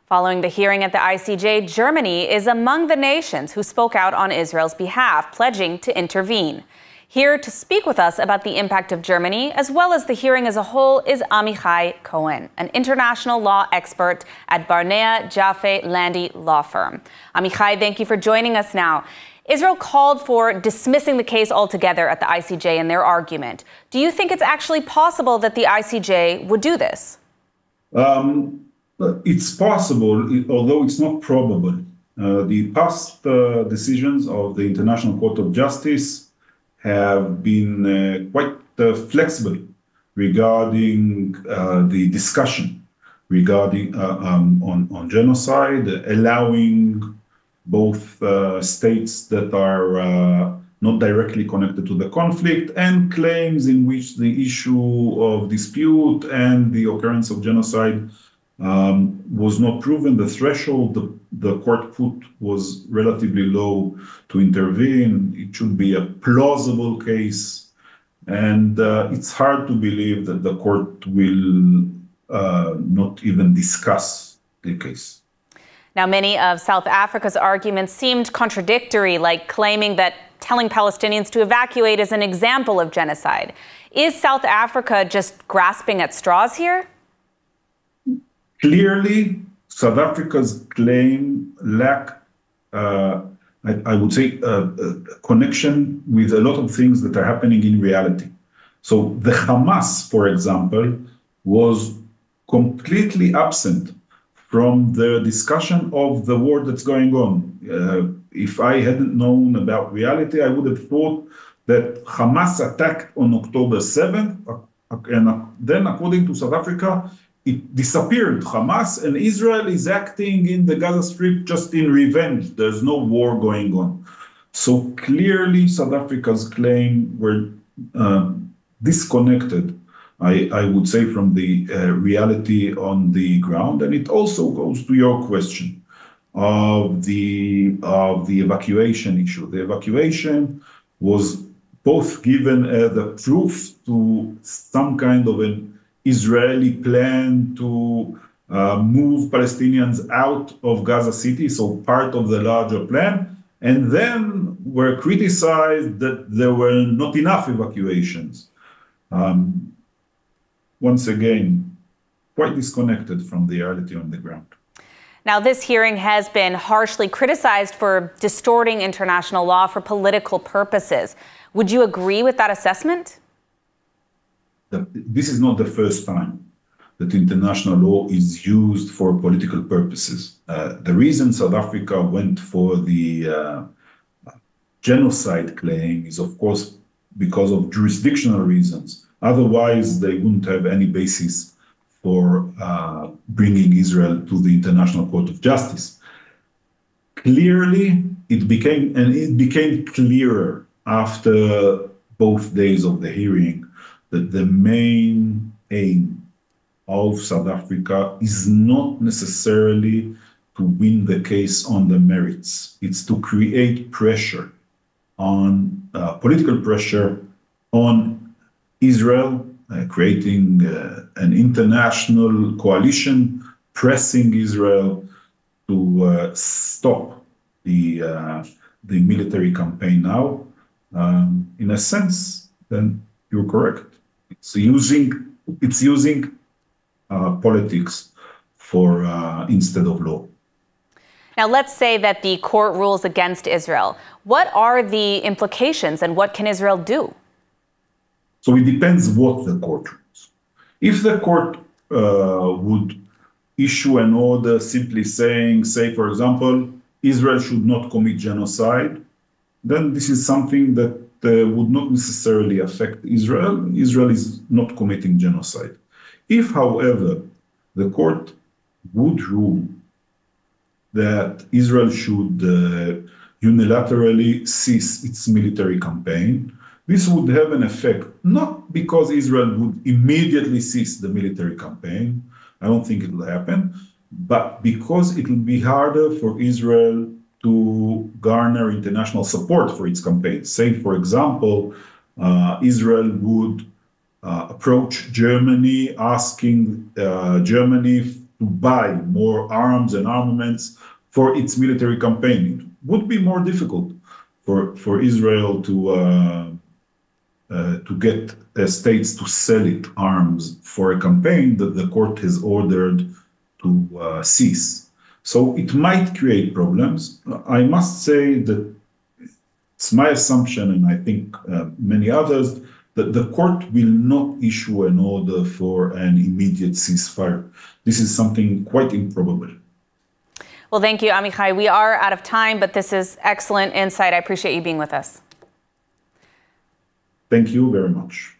Following the hearing at the ICJ, Germany is among the nations who spoke out on Israel's behalf, pledging to intervene. Here to speak with us about the impact of Germany, as well as the hearing as a whole, is Amichai Cohen, an international law expert at Barnea Jaffe Landy law firm. Amichai, thank you for joining us now. Israel called for dismissing the case altogether at the ICJ in their argument. Do you think it's actually possible that the ICJ would do this? It's possible, although it's not probable. The past decisions of the International Court of Justice have been quite flexible regarding the discussion regarding on genocide, allowing both states that are not directly connected to the conflict and claims in which the issue of dispute and the occurrence of genocide was not proven. The threshold the court put was relatively low to intervene. It should be a plausible case. And it's hard to believe that the court will not even discuss the case. Now, many of South Africa's arguments seemed contradictory, like claiming that telling Palestinians to evacuate is an example of genocide. Is South Africa just grasping at straws here? Clearly, South Africa's claim lack, I would say, connection with a lot of things that are happening in reality. So the Hamas, for example, was completely absent from the discussion of the war that's going on. If I hadn't known about reality, I would have thought that Hamas attacked on October 7th, and then according to South Africa, it disappeared, Hamas, and Israel is acting in the Gaza Strip just in revenge. There's no war going on. So clearly, South Africa's claim were disconnected, I would say, from the reality on the ground. And it also goes to your question of the evacuation issue. The evacuation was both given the proof to some kind of an Israeli plan to move Palestinians out of Gaza City, so part of the larger plan, and then were criticized that there were not enough evacuations. Once again, quite disconnected from the reality on the ground. Now, this hearing has been harshly criticized for distorting international law for political purposes. Would you agree with that assessment? This is not the first time that international law is used for political purposes. The reason South Africa went for the genocide claim is, of course, because of jurisdictional reasons. Otherwise, they wouldn't have any basis for bringing Israel to the International Court of Justice. Clearly, it became clearer after both days of the hearing that the main aim of South Africa is not necessarily to win the case on the merits. It's to create pressure on political pressure on Israel, creating an international coalition, pressing Israel to stop the military campaign now. In a sense, then you're correct. It's using politics for instead of law. Now, let's say that the court rules against Israel. What are the implications, and what can Israel do? So it depends what the court rules. If the court would issue an order simply saying, say, for example, Israel should not commit genocide, then this is something that would not necessarily affect Israel. Israel is not committing genocide. If, however, the court would rule that Israel should unilaterally cease its military campaign, this would have an effect, not because Israel would immediately cease the military campaign, I don't think it will happen, but because it will be harder for Israel to garner international support for its campaign. Say, for example, Israel would approach Germany, asking Germany to buy more arms and armaments for its military campaign. It would be more difficult for Israel to get states to sell it arms for a campaign that the court has ordered to cease. So it might create problems. I must say that it's my assumption, and I think many others, that the court will not issue an order for an immediate ceasefire. This is something quite improbable. Well, thank you, Amichai. We are out of time, but this is excellent insight. I appreciate you being with us. Thank you very much.